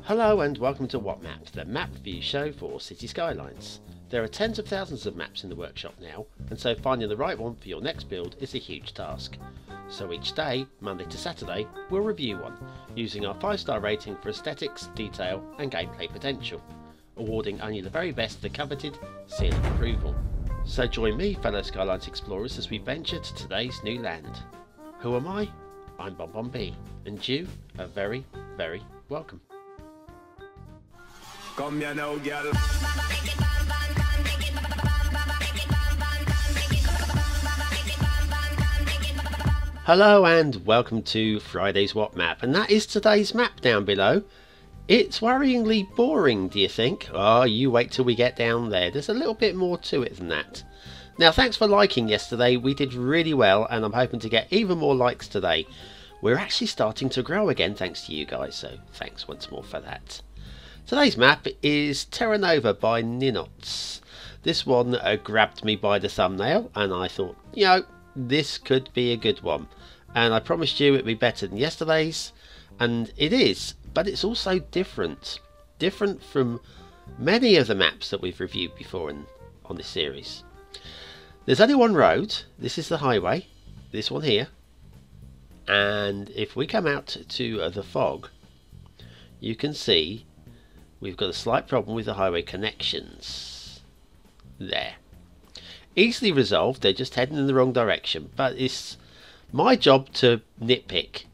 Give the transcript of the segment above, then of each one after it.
Hello and welcome to What Map, the map review show for City Skylines. There are tens of thousands of maps in the workshop now, and so finding the right one for your next build is a huge task. So each day, Monday to Saturday, we'll review one, using our 5-star rating for aesthetics, detail and gameplay potential, awarding only the very best the coveted seal of approval. So join me, fellow Skylines explorers, as we venture to today's new land. Who am I? I'm BonBonB, and you are very, very welcome. Come here now, girl. Hello and welcome to Friday's What Map, and that is today's map down below. It's worryingly boring, do you think? Oh, you wait till we get down there. There's a little bit more to it than that. Now, thanks for liking yesterday. We did really well, and I'm hoping to get even more likes today. We're actually starting to grow again thanks to you guys, so thanks once more for that. Today's map is Terra Nova by Ninotz. This one grabbed me by the thumbnail and I thought, you know, this could be a good one. And I promised you it'd be better than yesterday's, and it is, but it's also different. Different from many of the maps that we've reviewed before on this series. There's only one road, this is the highway, this one here. And if we come out to the fog, you can see we've got a slight problem with the highway connections. There. Easily resolved, they're just heading in the wrong direction, but it's my job to nitpick.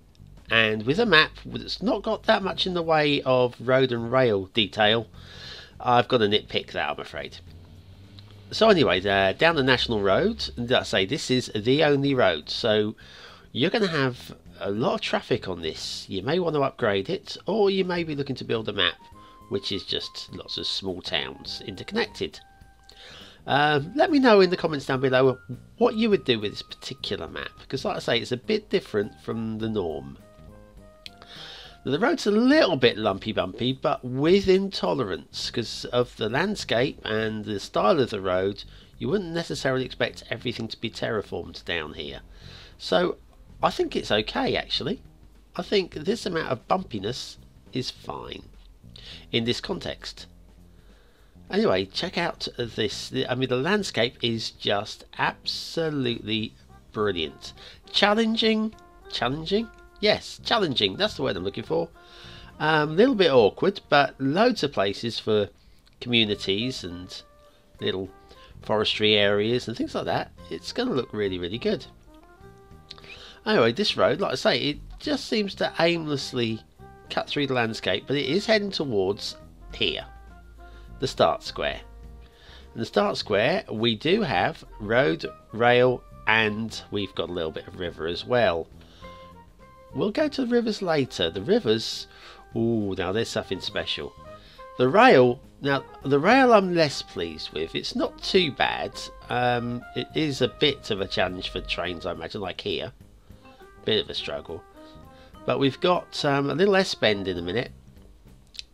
And with a map that's not got that much in the way of road and rail detail, I've got to nitpick that, I'm afraid. So anyway, down the national road, and I say this is the only road, so you're going to have a lot of traffic on this. You may want to upgrade it, or you may be looking to build a map which is just lots of small towns interconnected. Let me know in the comments down below what you would do with this particular map, because like I say, it's a bit different from the norm. The road's a little bit lumpy bumpy, but within tolerance, because of the landscape and the style of the road. You wouldn't necessarily expect everything to be terraformed down here, so I think it's okay actually. I think this amount of bumpiness is fine in this context. Anyway, check out this. I mean, the landscape is just absolutely brilliant. Challenging? Yes, challenging. That's the word I'm looking for. A little bit awkward, but loads of places for communities and little forestry areas and things like that. It's going to look really, really good. Anyway, this road, like I say, it just seems to aimlessly cut through the landscape, but it is heading towards here, the start square. In the start square we do have road, rail, and we've got a little bit of river as well. We'll go to the rivers later. The rivers, ooh, now there's something special. The rail, now the rail I'm less pleased with. It's not too bad. It is a bit of a challenge for trains, I imagine, like here. Bit of a struggle. But we've got a little S-bend in a minute,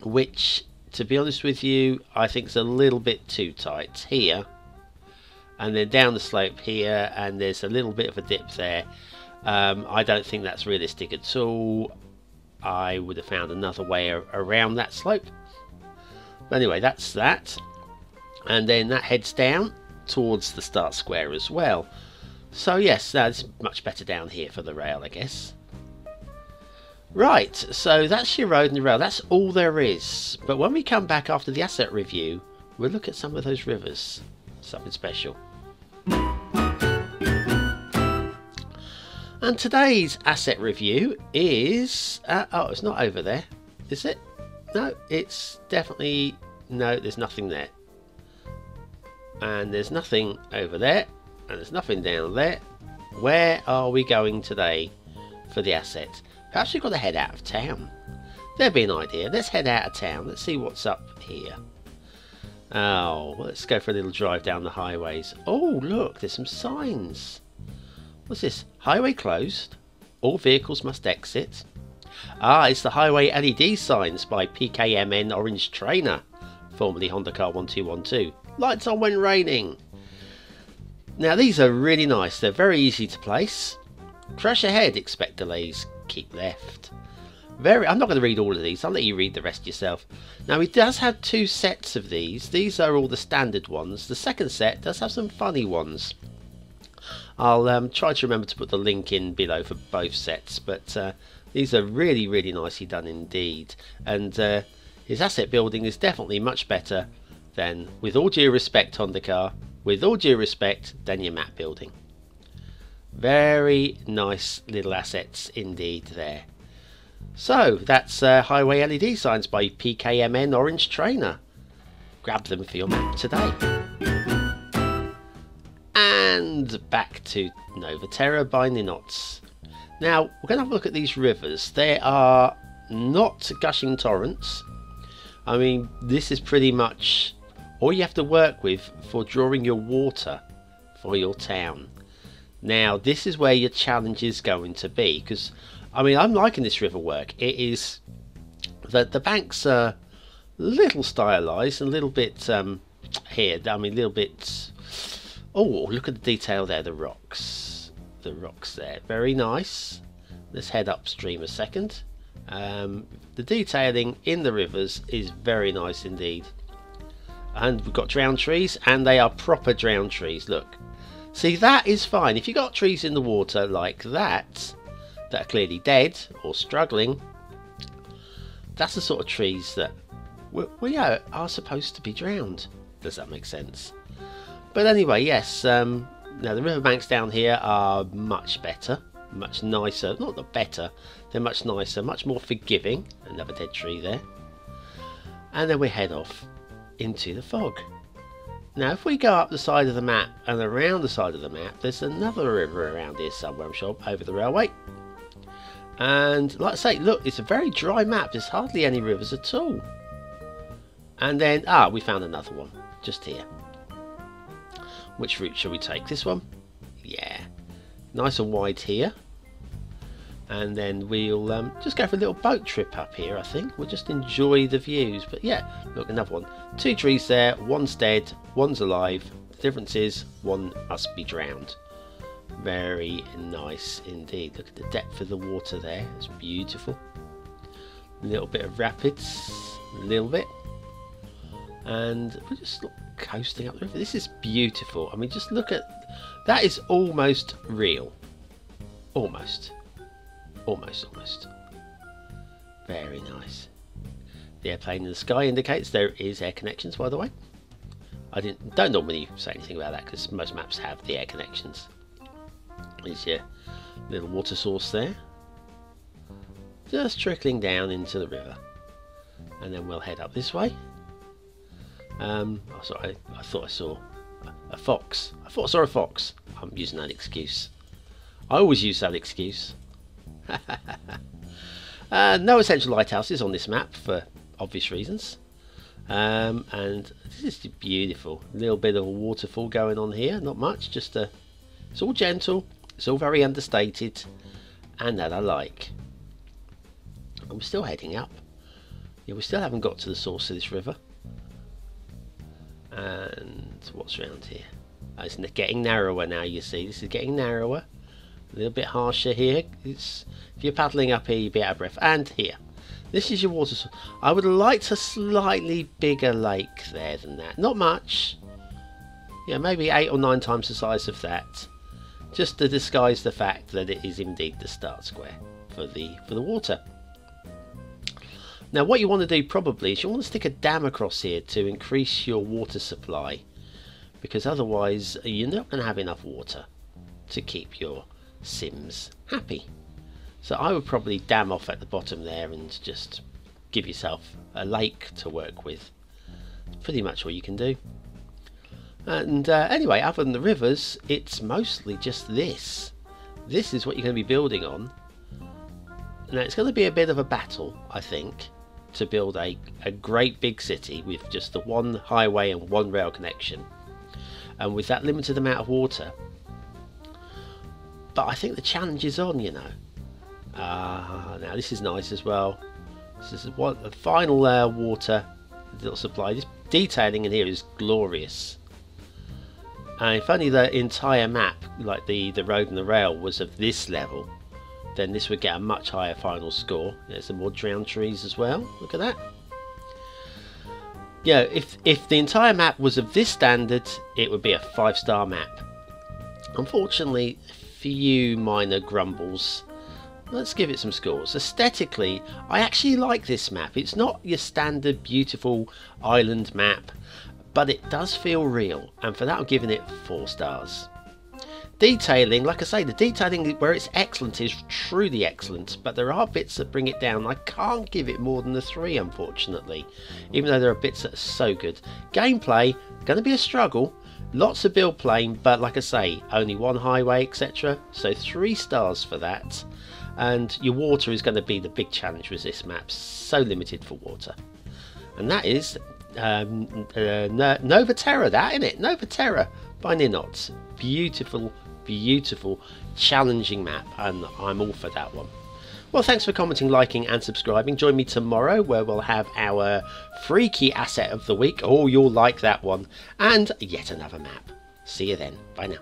which, to be honest with you, I think is a little bit too tight here. And then down the slope here, and there's a little bit of a dip there. I don't think that's realistic at all. I would have found another way around that slope. But anyway, that's that. And then that heads down towards the start square as well. So yes, that's much better down here for the rail, I guess. Right, so that's your road and your rail. That's all there is. But when we come back after the asset review, we'll look at some of those rivers. Something special. And today's asset review is... oh, it's not over there, is it? No, it's definitely... No, there's nothing there. And there's nothing over there. And there's nothing down there. Where are we going today for the asset? Perhaps we've got to head out of town. There'd be an idea. Let's head out of town. Let's see what's up here. Oh, let's go for a little drive down the highways. Oh, look, there's some signs. What's this? Highway closed. All vehicles must exit. Ah, it's the highway LED signs by PKMN Orange Trainer, formerly Honda Car 1212. Lights on when raining. Now these are really nice. They're very easy to place. Crash ahead, expect delays, keep left. I'm not going to read all of these. I'll let you read the rest yourself. Now, he does have 2 sets of these. These are all the standard ones. The second set does have some funny ones. I'll try to remember to put the link in below for both sets, but these are really, really nicely done indeed. And his asset building is definitely much better than, with all due respect, Honda, with all due respect, than your map building. Very nice little assets indeed there. So that's highway LED signs by PKMN Orange Trainer. Grab them for your map today. And back to Novaterra by Ninotz. Now we're going to have a look at these rivers. They are not gushing torrents. I mean, this is pretty much all you have to work with for drawing your water for your town. Now this is where your challenge is going to be, because I mean, I'm liking this river work. It is that the banks are a little stylized and a little bit here. I mean, a little bit. Oh, look at the detail there. The rocks there, very nice. Let's head upstream a second. The detailing in the rivers is very nice indeed. And we've got drowned trees, and they are proper drowned trees. Look, see, that is fine. If you got trees in the water like that are clearly dead or struggling, that's the sort of trees that we are supposed to be drowned. Does that make sense? But anyway, yes, now the riverbanks down here are much better, much nicer. Not the better, they're much nicer, much more forgiving. Another dead tree there. And then we head off into the fog. Now if we go up the side of the map and around the side of the map, there's another river around here somewhere, I'm sure, over the railway. And like I say, look, it's a very dry map. There's hardly any rivers at all. And then, we found another one just here. Which route shall we take? This one? Yeah, nice and wide here. And then we'll just go for a little boat trip up here. I think we'll just enjoy the views. But yeah, look, another one. 2 trees there, one's dead, one's alive. The difference is one must be drowned. Very nice indeed. Look at the depth of the water there. It's beautiful. A little bit of rapids, a little bit, and we're just coasting up the river. This is beautiful. I mean, just look at that. Is almost real. Almost. Very nice. The airplane in the sky indicates there is air connections, by the way. I don't normally say anything about that because most maps have the air connections. There's your little water source there, just trickling down into the river, and then we'll head up this way. Oh, sorry, I thought I saw a fox. I thought I saw a fox. I'm using that excuse. I always use that excuse. No essential lighthouses on this map for obvious reasons. And this is beautiful. A little bit of a waterfall going on here. Not much, just it's all gentle. It's all very understated, and that I like. And we're still heading up. Yeah, we still haven't got to the source of this river. And what's around here? Oh, it's getting narrower now, you see. This is getting narrower. A little bit harsher here. If you're paddling up here, you'll be out of breath. And here. This is your water source. I would have liked a slightly bigger lake there than that. Not much. Yeah, maybe 8 or 9 times the size of that. Just to disguise the fact that it is indeed the start square for the water. Now what you want to do probably is you want to stick a dam across here to increase your water supply, because otherwise you're not going to have enough water to keep your Sims happy. So I would probably dam off at the bottom there and just give yourself a lake to work with. It's pretty much all you can do. And anyway, other than the rivers, it's mostly just this. This is what you're going to be building on. Now it's going to be a bit of a battle, I think, to build a great big city with just the one highway and one rail connection, and with that limited amount of water. But I think the challenge is on, you know. Now this is nice as well. This is what the final water little supply. This detailing in here is glorious. And if only the entire map, like the road and the rail, was of this level, then this would get a much higher final score. There's some more drowned trees as well. Look at that. Yeah, if the entire map was of this standard, it would be a 5-star map. Unfortunately, few minor grumbles. Let's give it some scores. Aesthetically, I actually like this map. It's not your standard beautiful island map, but it does feel real, and for that I'm giving it 4 stars. Detailing, like I say, the detailing where it's excellent is truly excellent, but there are bits that bring it down. I can't give it more than a 3, unfortunately, even though there are bits that are so good. Gameplay, going to be a struggle. Lots of build playing, but like I say, only 1 highway, etc. So 3 stars for that. And your water is going to be the big challenge with this map. So limited for water. And that is Novaterra, that, isn't it? Novaterra by Ninotz. Beautiful, beautiful, challenging map, and I'm all for that one. Well, thanks for commenting, liking and subscribing. Join me tomorrow where we'll have our freaky asset of the week. Oh, you'll like that one. And yet another map. See you then. Bye now.